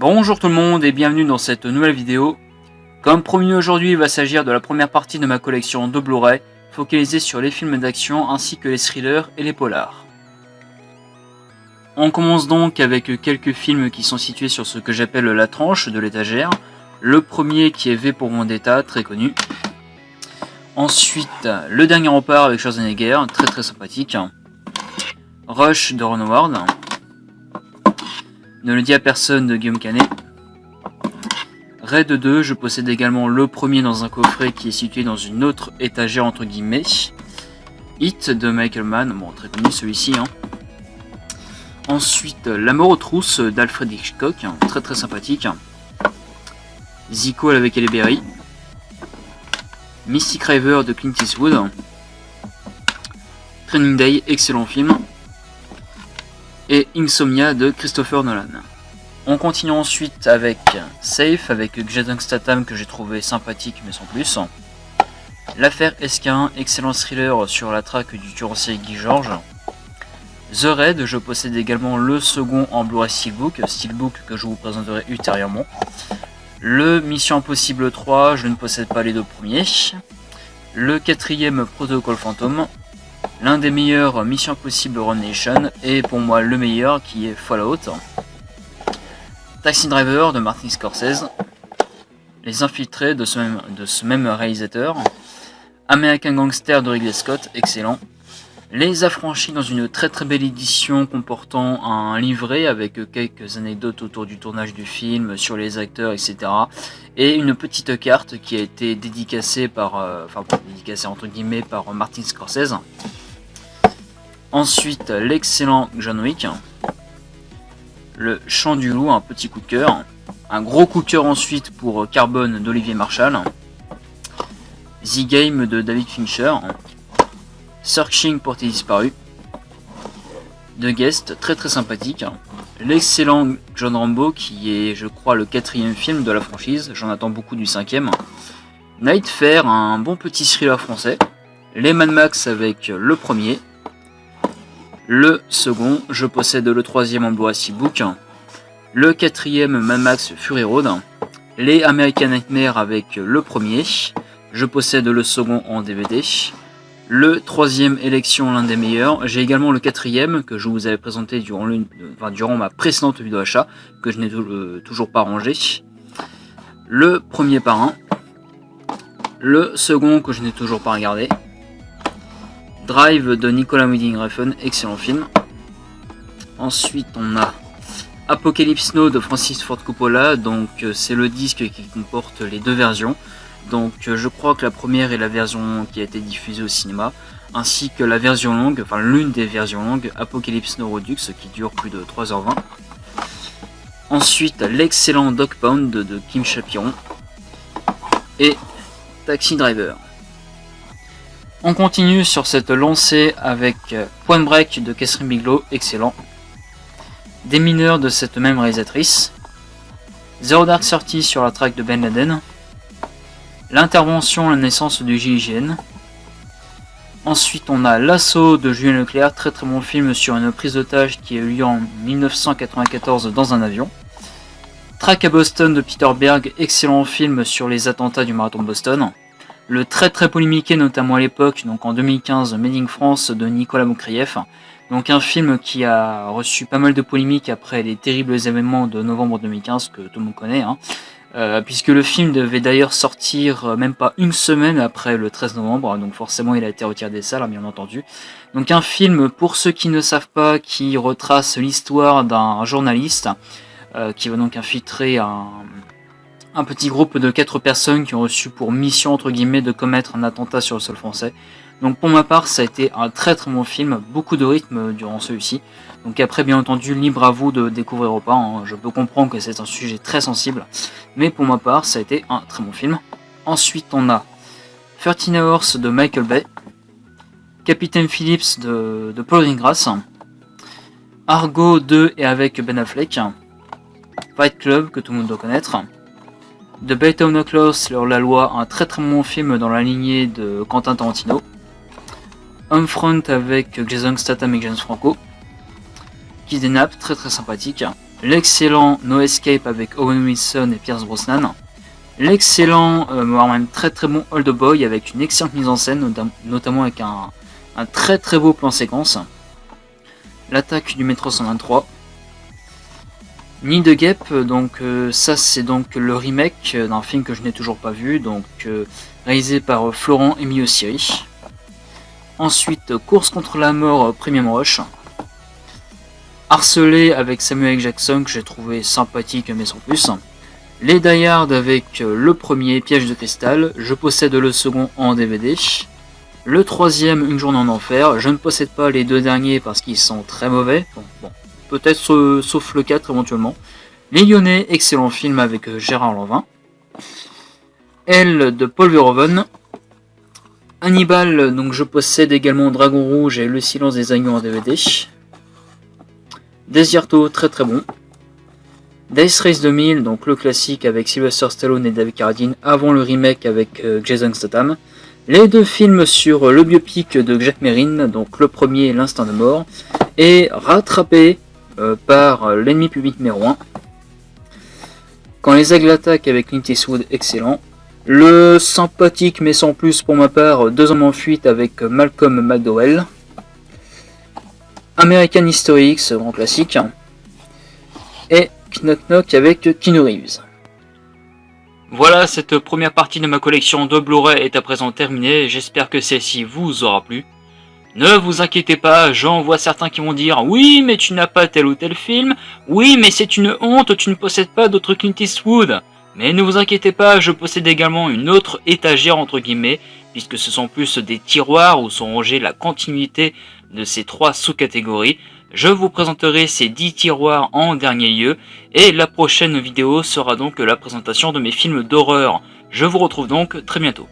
Bonjour tout le monde et bienvenue dans cette nouvelle vidéo. Comme promis aujourd'hui, il va s'agir de la première partie de ma collection de Blu-ray, focalisée sur les films d'action ainsi que les thrillers et les polars. On commence donc avec quelques films qui sont situés sur ce que j'appelle la tranche de l'étagère. Le premier qui est V pour Vendetta, très connu. Ensuite, Le Dernier Rempart avec Schwarzenegger, très sympathique. Rush de Ron Howard. Ne le dis à personne de Guillaume Canet. Raid 2, je possède également le premier dans un coffret qui est situé dans une autre étagère entre guillemets. Hit de Michael Mann, bon très connu celui-ci. Ensuite, La mort aux trousses d'Alfred Hitchcock, très sympathique. Zico avec Halle Berry. Mystic River de Clint Eastwood. Training Day, excellent film. Et Insomnia de Christopher Nolan. On continue ensuite avec Safe avec Jason Statham que j'ai trouvé sympathique mais sans plus. L'affaire SK1, excellent thriller sur la traque du tueur en série Guy Georges. The Raid, je possède également le second en Blu-ray Steelbook que je vous présenterai ultérieurement. Le Mission Impossible 3, je ne possède pas les deux premiers. Le quatrième Protocol Phantom. L'un des meilleurs Mission Impossible Rogue Nation et pour moi le meilleur qui est Fallout. Taxi Driver de Martin Scorsese. Les Infiltrés de ce même réalisateur. American Gangster de Ridley Scott, excellent. Les Affranchis dans une très belle édition comportant un livret avec quelques anecdotes autour du tournage du film, sur les acteurs, etc. Et une petite carte qui a été dédicacée dédicacée entre guillemets par Martin Scorsese. Ensuite, l'excellent John Wick. Le Chant du Loup, un petit coup de cœur. Un gros coup de cœur ensuite pour Carbone d'Olivier Marshall. The Game de David Fincher. Searching pour tes disparus. The Guest, très sympathique. L'excellent John Rambo qui est je crois le 4e film de la franchise, j'en attends beaucoup du 5e. Night Fair, un bon petit thriller français. Les Mad Max avec le premier. Le second, je possède le 3e en Blu-ray Steelbook. Le 4e Mad Max Fury Road. Les American Nightmare avec le premier. Je possède le second en DVD. Le 3e Élection, l'un des meilleurs. J'ai également le 4e que je vous avais présenté durant ma précédente vidéo achat, que je n'ai toujours pas rangé. Le premier Parrain. Le second que je n'ai toujours pas regardé. Drive de Nicolas Winding Refn, excellent film. Ensuite on a Apocalypse Now de Francis Ford Coppola, donc c'est le disque qui comporte les deux versions. Donc je crois que la première est la version qui a été diffusée au cinéma, ainsi que la version longue, enfin l'une des versions longues, Apocalypse Now Redux, qui dure plus de 3h20. Ensuite l'excellent Dog Pound de Kim Chapiron. Et Taxi Driver. On continue sur cette lancée avec Point Break de Catherine Bigelow, excellent. Des mineurs de cette même réalisatrice. Zero Dark Thirty sur la traque de Ben Laden. L'intervention, la naissance du GIGN. Ensuite on a L'Assaut de Julien Leclerc, très bon film sur une prise d'otage qui a eu lieu en 1994 dans un avion. Track à Boston de Peter Berg, excellent film sur les attentats du marathon de Boston. Le très polémiqué notamment à l'époque, donc en 2015, Made in France de Nicolas Mokrieff. Donc un film qui a reçu pas mal de polémiques après les terribles événements de novembre 2015 que tout le monde connaît. Puisque le film devait d'ailleurs sortir même pas une semaine après le 13 novembre, donc forcément il a été retiré des salles bien entendu. Donc un film, pour ceux qui ne savent pas, qui retrace l'histoire d'un journaliste qui va donc infiltrer un petit groupe de 4 personnes qui ont reçu pour mission entre guillemets de commettre un attentat sur le sol français. Donc pour ma part ça a été un très bon film, beaucoup de rythme durant celui-ci. Donc après bien entendu libre à vous de découvrir ou pas, je peux comprendre que c'est un sujet très sensible, mais pour ma part ça a été un très bon film. Ensuite on a 13 Hours de Michael Bay, Captain Phillips de Paul Greengrass, Argo 2 et avec Ben Affleck, Fight Club que tout le monde doit connaître, The Bait of No Close sur la loi, un très bon film dans la lignée de Quentin Tarantino. Homefront avec Jason Statham et James Franco. Kidnap, très sympathique. l'excellent No Escape avec Owen Wilson et Pierce Brosnan, l'excellent, voire même très bon Old Boy avec une excellente mise en scène, notamment avec un très beau plan séquence, l'attaque du métro 123, Nid de guêpe, donc ça c'est donc le remake d'un film que je n'ai toujours pas vu, donc réalisé par Florent et Miosiri. Ensuite, Course contre la mort, Premium Rush. Harcelé avec Samuel L. Jackson, que j'ai trouvé sympathique mais sans plus. Les Die Hard avec le premier, Piège de cristal. Je possède le second en DVD. Le troisième, Une journée en enfer. Je ne possède pas les deux derniers parce qu'ils sont très mauvais. Bon. Peut-être sauf le 4 éventuellement. Les Lyonnais, excellent film avec Gérard Lanvin. Elle de Paul Verhoeven. Hannibal, donc je possède également Dragon Rouge et Le silence des agneaux en DVD. Desierto, très bon. Death Race 2000, donc le classique avec Sylvester Stallone et David Carradine avant le remake avec Jason Statham. Les deux films sur le biopic de Jack Merrin, donc le premier, L'Instinct de mort, et rattrapé par L'ennemi public numéro 1. Quand les aigles attaquent avec Clint Eastwood, excellent. Le sympathique mais sans plus pour ma part, Deux hommes en fuite avec Malcolm McDowell. American History X, grand classique. Et Knock Knock avec Keanu Reeves. Voilà, cette première partie de ma collection de Blu-ray est à présent terminée. J'espère que celle-ci vous aura plu. Ne vous inquiétez pas, j'en vois certains qui vont dire « Oui, mais tu n'as pas tel ou tel film. Oui, mais c'est une honte, tu ne possèdes pas d'autres Clint Eastwood. » Mais ne vous inquiétez pas, je possède également une autre étagère entre guillemets, puisque ce sont plus des tiroirs où sont rangées la continuité de ces trois sous-catégories. Je vous présenterai ces 10 tiroirs en dernier lieu, et la prochaine vidéo sera donc la présentation de mes films d'horreur. Je vous retrouve donc très bientôt.